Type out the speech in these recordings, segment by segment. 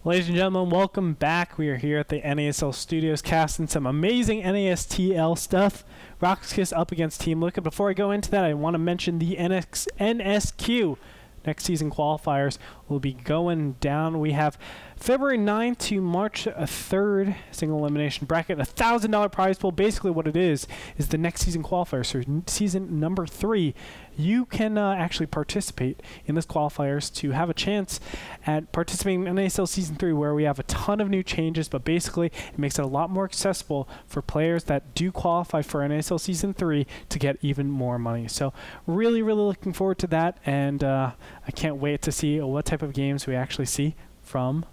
Ladies and gentlemen, welcome back. We are here at the NASL studios casting some amazing NASTL stuff. Rox.Kis up against Team Liquid. Before I go into that, I want to mention the NSQ next season qualifiers will be going down. We have February 9th to March 3rd, single elimination bracket, $1,000 prize pool. Basically what it is the next season qualifiers. So season number 3, you can actually participate in this qualifiers to have a chance at participating in NASL Season 3, where we have a ton of new changes, but basically it makes it a lot more accessible for players that do qualify for NASL Season 3 to get even more money. So really, really looking forward to that, and I can't wait to see what type of games we actually see from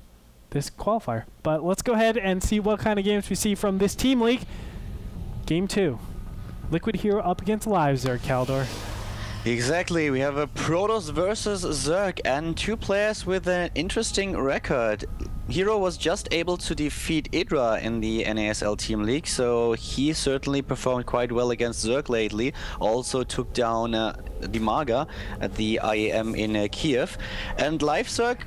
this qualifier. But let's go ahead and see what kind of games we see from this Team League. Game 2. Liquid Hero up against Rox.Khaldor. Exactly, we have a Protoss versus Zerg and two players with an interesting record. Hero was just able to defeat Idra in the NASL Team League, so he certainly performed quite well against Zerg lately. Also took down Dimaga at the IEM in Kiev. And Live Zerg,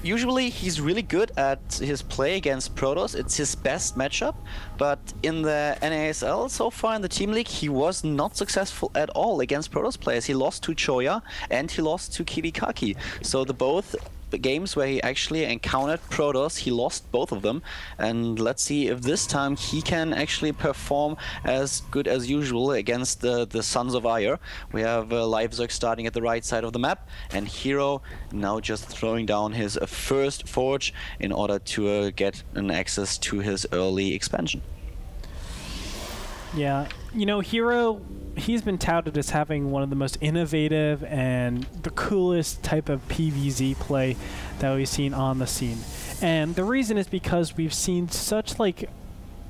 usually he's really good at his play against Protoss. It's his best matchup, but in the NASL so far in the Team League he was not successful at all against Protoss players. He lost to Choya and he lost to Kivikaki. So the both games where he actually encountered Protoss, he lost both of them, and let's see if this time he can actually perform as good as usual against the Sons of Ire. We have Live Zerg starting at the right side of the map, and Hero now just throwing down his first forge in order to get an access to his early expansion. Yeah, you know, Hero, he's been touted as having one of the most innovative and the coolest type of PvZ play that we've seen on the scene. And the reason is because we've seen such like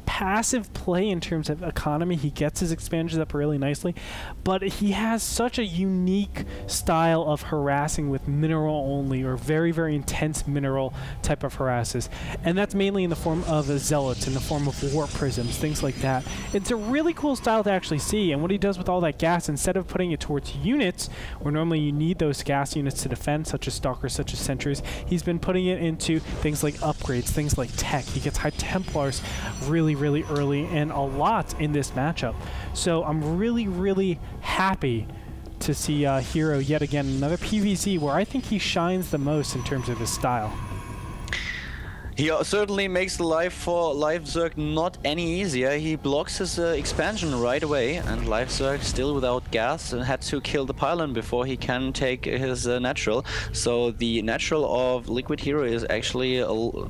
passive play in terms of economy. He gets his expansions up really nicely, but he has such a unique style of harassing with mineral only, or very, very intense mineral type of harasses. And that's mainly in the form of zealots, in the form of warp prisms, things like that. It's a really cool style to actually see, and what he does with all that gas, instead of putting it towards units, where normally you need those gas units to defend, such as Stalkers, such as Sentries, he's been putting it into things like upgrades, things like tech. He gets High Templars really early and a lot in this matchup. So I'm really happy to see Hero yet again, another PvZ where I think he shines the most in terms of his style. He certainly makes the life for Live Zerg not any easier. He blocks his expansion right away, and Live Zerg still without gas and had to kill the pylon before he can take his natural. So the natural of Liquid Hero is actually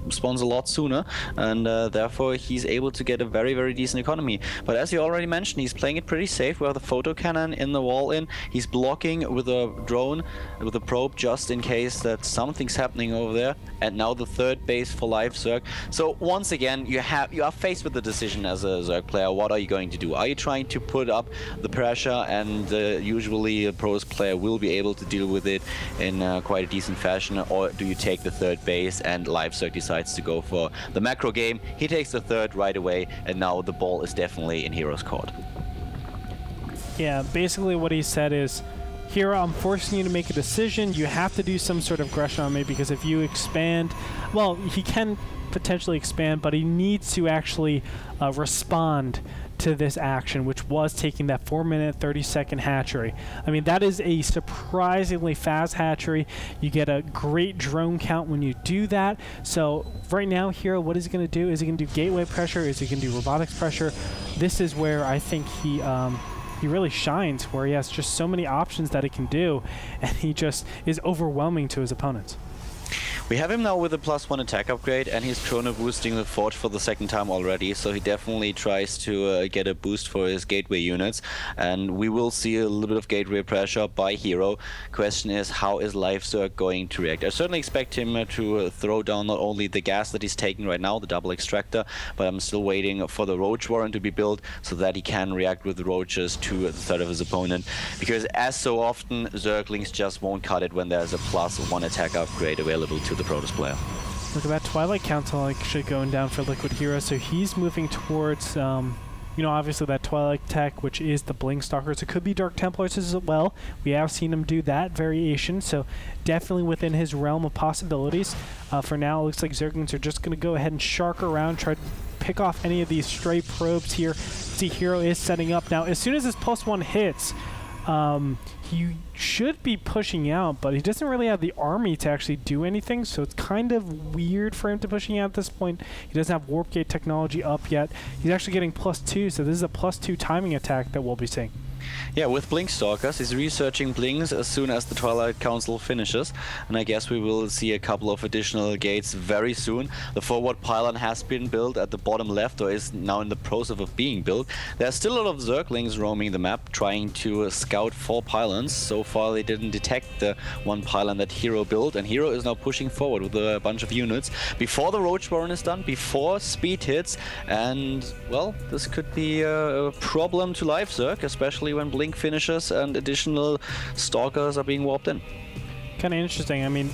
spawns a lot sooner, and therefore he's able to get a very decent economy. But as you already mentioned, he's playing it pretty safe. We have the photo cannon in the wall in. He's blocking with a drone, with a probe, just in case that something's happening over there. And now the third base for Live Zerg. So once again, you are faced with the decision as a Zerg player. What are you going to do? Are you trying to put up the pressure, and usually a Protoss player will be able to deal with it in quite a decent fashion, or do you take the third base and Live Zerg decides to go for the macro game? He takes the third right away, and now the ball is definitely in Hero's court. Yeah, basically what he said is, Hero, I'm forcing you to make a decision. You have to do some sort of aggression on me, because if you expand, well, he can potentially expand, but he needs to actually respond to this action, which was taking that 4-minute, 30-second hatchery. I mean, that is a surprisingly fast hatchery. You get a great drone count when you do that. So right now, Hero, what is he going to do? Is he going to do gateway pressure? Is he going to do robotics pressure? This is where I think he really shines, where he has just so many options that he can do, and he just is overwhelming to his opponents. We have him now with a +1 attack upgrade, and he's chrono boosting the Forge for the second time already, so he definitely tries to get a boost for his gateway units, and we will see a little bit of gateway pressure by Hero. Question is, how is Live Zerg going to react? I certainly expect him to throw down not only the gas that he's taking right now, the double extractor, but I'm still waiting for the Roach Warren to be built so that he can react with the Roaches to the third of his opponent, because as so often, Zerglings just won't cut it when there's a +1 attack upgrade available to the Protoss player. Look at that Twilight Council actually going down for Liquid Hero, so he's moving towards you know, obviously that Twilight tech, which is the Blink Stalkers. It could be Dark Templars as well. We have seen him do that variation, so definitely within his realm of possibilities. For now, it looks like Zerglings are just going to go ahead and shark around, try to pick off any of these stray probes here. See, Hero is setting up. Now, as soon as this +1 hits, he should be pushing out, but he doesn't really have the army to actually do anything, so it's kind of weird for him to pushing out at this point. He doesn't have Warp Gate technology up yet. He's actually getting +2, so this is a +2 timing attack that we'll be seeing. Yeah, with Blink Stalkers, he's researching Blinks as soon as the Twilight Council finishes, and I guess we will see a couple of additional gates very soon. The forward pylon has been built at the bottom left, or is now in the process of being built. There's still a lot of Zerglings roaming the map, trying to scout for pylons. So far they didn't detect the one pylon that Hero built, and Hero is now pushing forward with a bunch of units before the Roach Warren is done, before speed hits, and well, this could be a problem to Live Zerg, especially when Blink finishes and additional Stalkers are being warped in. Kind of interesting. I mean,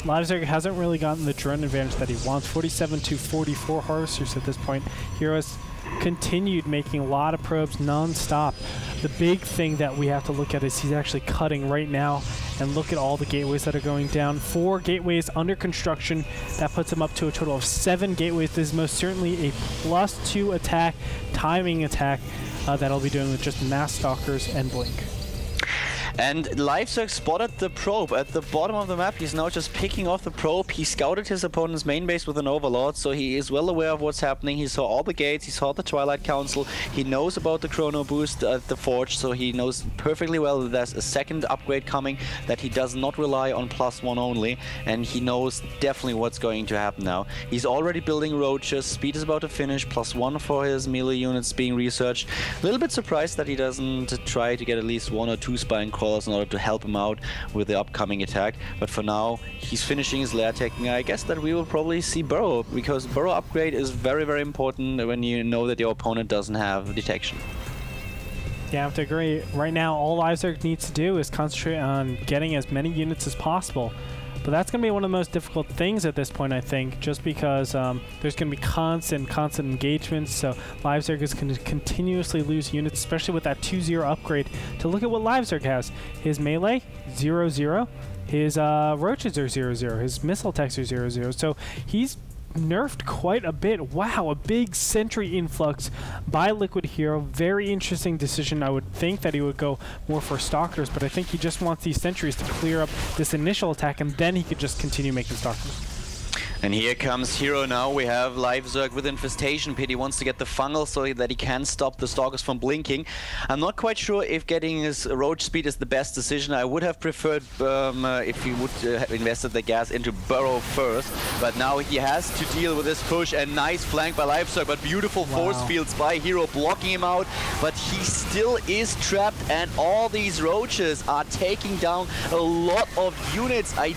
Live Zerg hasn't really gotten the drone advantage that he wants. 47 to 44 harvesters at this point. Heroes continued making a lot of probes non-stop. The big thing that we have to look at is he's actually cutting right now, and look at all the gateways that are going down. 4 gateways under construction. That puts him up to a total of 7 gateways. This is most certainly a +2 attack, timing attack that I'll be doing with just Mass Stalkers and Blink. And Live Zerg spotted the probe at the bottom of the map. He's now just picking off the probe. He scouted his opponent's main base with an Overlord, so he is well aware of what's happening. He saw all the gates, he saw the Twilight Council, he knows about the Chrono Boost at the Forge, so he knows perfectly well that there's a second upgrade coming, that he does not rely on +1 only, and he knows definitely what's going to happen now. He's already building roaches, speed is about to finish, +1 for his melee units being researched. A little bit surprised that he doesn't try to get at least 1 or 2 Spine Crawlers in order to help him out with the upcoming attack, but for now he's finishing his lair tech. I guess that we will probably see Burrow, because Burrow upgrade is very, very important when you know that your opponent doesn't have detection. Yeah, I have to agree. Right now, all Live Zerg needs to do is concentrate on getting as many units as possible. But that's going to be one of the most difficult things at this point, I think, just because there's going to be constant engagements. So Live Zerg is going to continuously lose units, especially with that 2-0 upgrade. To look at what Live Zerg has. His melee, 0-0. His roaches are 0-0. His missile attacks are 0-0. So he's nerfed quite a bit. Wow, a big sentry influx by Liquid Hero. Very interesting decision. I would think that he would go more for Stalkers, but I think he just wants these sentries to clear up this initial attack, and then he could just continue making Stalkers. And here comes Hero now. We have Live Zerg with Infestation Pit. He wants to get the funnel so that he can stop the Stalkers from blinking. I'm not quite sure if getting his Roach speed is the best decision. I would have preferred if he would have invested the gas into Burrow first. But now he has to deal with this push, and nice flank by Live Zerg, but beautiful force fields by Hero blocking him out. But he still is trapped, and all these Roaches are taking down a lot of units. I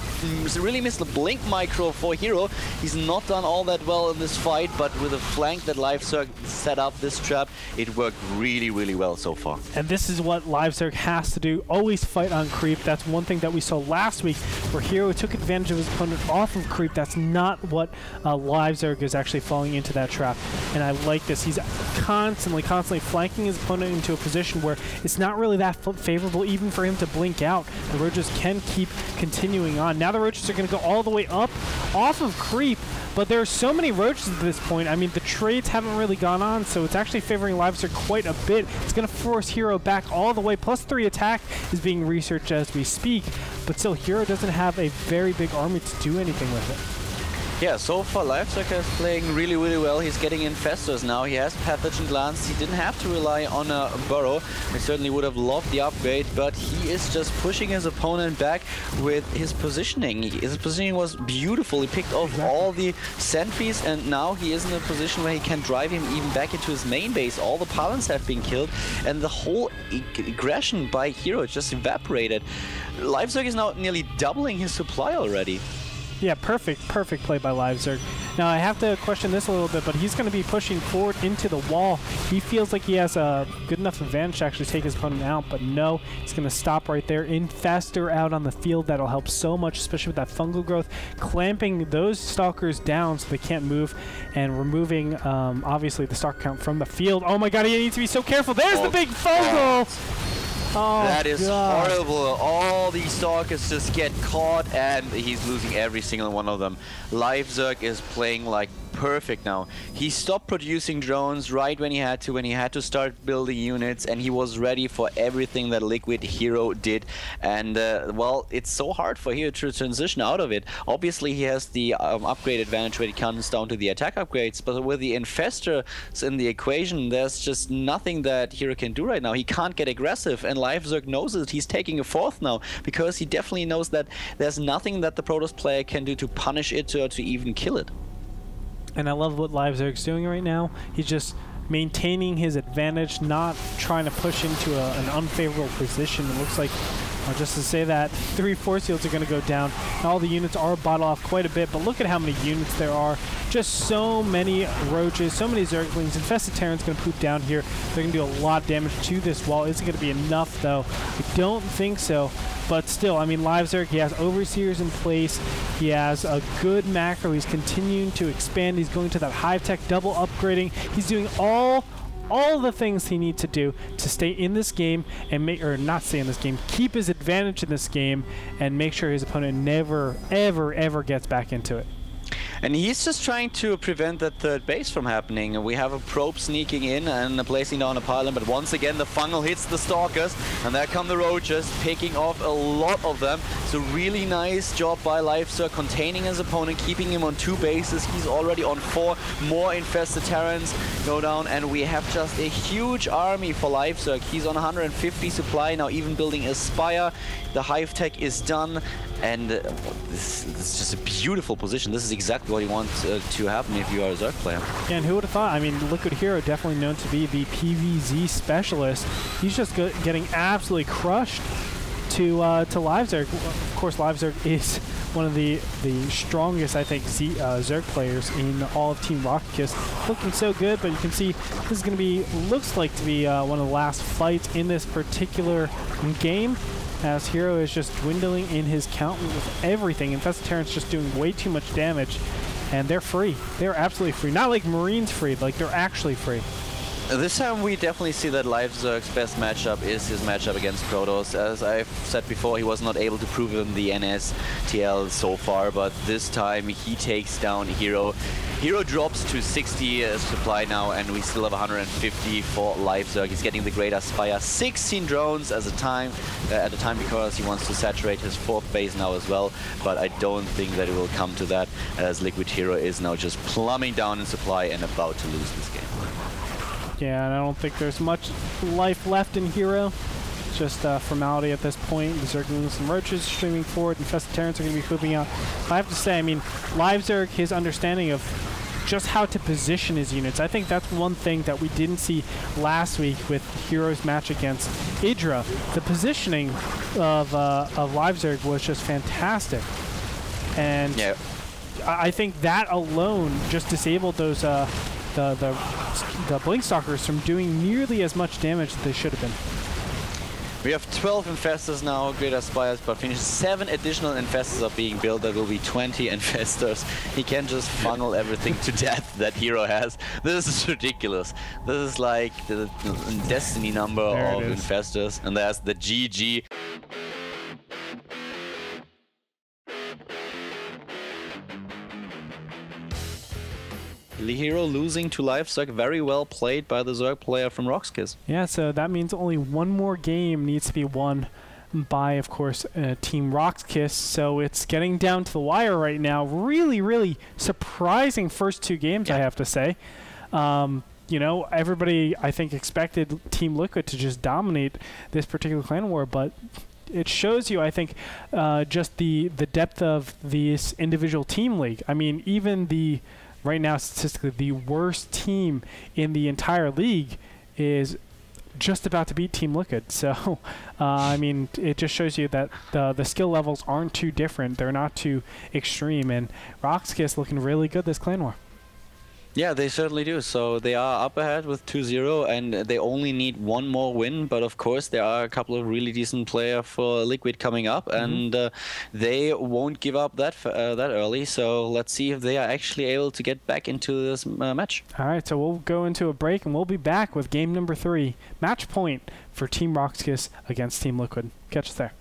really missed the blink micro for Hero. He's not done all that well in this fight, but with a flank that Live Zerg set up this trap, it worked really, really well so far. And this is what Live Zerg has to do, always fight on creep. That's one thing that we saw last week, where Hero took advantage of his opponent off of creep. That's not what Live Zerg is actually falling into that trap. And I like this. He's constantly flanking his opponent into a position where it's not really that favorable even for him to blink out. The Roaches can keep continuing on. Now the Roaches are going to go all the way up off of creep, but there are so many Roaches at this point. I mean, the trades haven't really gone on, so it's actually favoring Live Zerg quite a bit. It's going to force Hero back all the way. +3 attack is being researched as we speak, but still Hero doesn't have a very big army to do anything with it. Yeah, so far Live Zerg is playing really, really well. He's getting Infestors now. He has Pathogen Glance. He didn't have to rely on a Burrow. He certainly would have loved the upgrade, but he is just pushing his opponent back with his positioning. His positioning was beautiful. He picked off all the sentries, and now he is in a position where he can drive him even back into his main base. All the pylons have been killed, and the whole aggression by Hero just evaporated. Live Zerg is now nearly doubling his supply already. Yeah, perfect play by LiveZerg. Now, I have to question this a little bit, but he's going to be pushing forward into the wall. He feels like he has a good enough advantage to actually take his opponent out, but no, he's going to stop right there. Infestor out on the field. That'll help so much, especially with that fungal growth, clamping those stalkers down so they can't move, and removing, obviously, the stalker count from the field. Oh my god, he needs to be so careful. There's the big fungal! Oh, that is God. horrible. All these stalkers just get caught, and he's losing every single one of them. LiveZerg is playing like perfect now. He stopped producing drones right when he had to start building units, and he was ready for everything that Liquid Hero did. And well, it's so hard for Hero to transition out of it. Obviously, he has the upgrade advantage when it comes down to the attack upgrades, but with the Infestors in the equation, there's just nothing that Hero can do right now. He can't get aggressive, and LiveZerg knows it. He's taking a fourth now, because he definitely knows that there's nothing that the Protoss player can do to punish it or to even kill it. And I love what LiveZerg's doing right now. He's just maintaining his advantage, not trying to push into an unfavorable position. It looks like, just to say that, 3 force fields are going to go down. All the units are bottled off quite a bit, but look at how many units there are. Just so many roaches, so many Zerglings. Infested Terran's going to poop down here. They're going to do a lot of damage to this wall. Is it going to be enough, though? I don't think so. But still, I mean, LiveZerg, he has Overseers in place. He has a good macro. He's continuing to expand. He's going to that hive tech, double upgrading. He's doing all the things he needs to do to stay in this game and not stay in this game, keep his advantage in this game, and make sure his opponent never, ever gets back into it. And he's just trying to prevent that third base from happening. We have a probe sneaking in and placing down a pylon, but once again the fungal hits the stalkers, and there come the roaches, picking off a lot of them. It's a really nice job by LiveZerg, containing his opponent, keeping him on 2 bases. He's already on 4. More infested Terrans go down, and we have just a huge army for LiveZerg. He's on 150 supply now, even building a Spire. The hive tech is done, and this is just a beautiful position. This is exactly what you want to happen if you are a Zerg player. Yeah, and who would have thought? I mean, Liquid Hero, definitely known to be the PvZ specialist. He's just getting absolutely crushed to LiveZerg. Of course, LiveZerg is one of the strongest, I think, Zerg players in all of Team Rox.Kis. Looking so good, but you can see this is going to be, looks like to be one of the last fights in this particular game, as Hero is just dwindling in his count with everything. Infested Terran's just doing way too much damage, and they're free. They're absolutely free. Not like Marines free, like they're actually free. This time we definitely see that LiveZerg's best matchup is his matchup against Protoss. As I've said before, he was not able to prove in the NASTL so far, but this time he takes down Hero. Hero drops to 60 supply now, and we still have 150 for LiveZerg. He's getting the Greater Spire, 16 drones at a time because he wants to saturate his 4th base now as well, but I don't think that it will come to that, as Liquid Hero is now just plumbing down in supply and about to lose this game. Yeah, and I don't think there's much life left in Hero. Just formality at this point. The Zerglings and Roaches streaming forward. Infested Terrans are going to be pooping out. I have to say, I mean, LiveZerg, his understanding of just how to position his units. I think that's one thing that we didn't see last week with Hero's match against Idra. The positioning of LiveZerg was just fantastic. And yeah, I think that alone just disabled those the Blink Stalkers from doing nearly as much damage as they should have been. We have 12 Infestors now, Greater Spires, but finished 7 additional Infestors are being built. There will be 20 Infestors. He can just funnel everything to death that Hero has. This is ridiculous. This is like the Destiny number of Infestors. And there's the GG. Hero losing to LiveZerg, very well played by the Zerg player from Rox.Kis. Yeah, so that means only one more game needs to be won by, of course, Team Rox.Kis. So it's getting down to the wire right now. Really, really surprising first 2 games, I have to say. You know, everybody, I think, expected Team Liquid to just dominate this particular clan war, but it shows you, I think, just the depth of this individual team league. I mean, even right now, statistically, the worst team in the entire league is just about to beat Team Liquid. So, I mean, it just shows you that the skill levels aren't too different. They're not too extreme. And Rox.Kis looking really good this clan war. Yeah, they certainly do. So they are up ahead with 2-0, and they only need one more win. But of course, there are a couple of really decent players for Liquid coming up, and they won't give up that early. So let's see if they are actually able to get back into this match. All right, so we'll go into a break, and we'll be back with game number 3, match point for Team Rox.Kis against Team Liquid. Catch us there.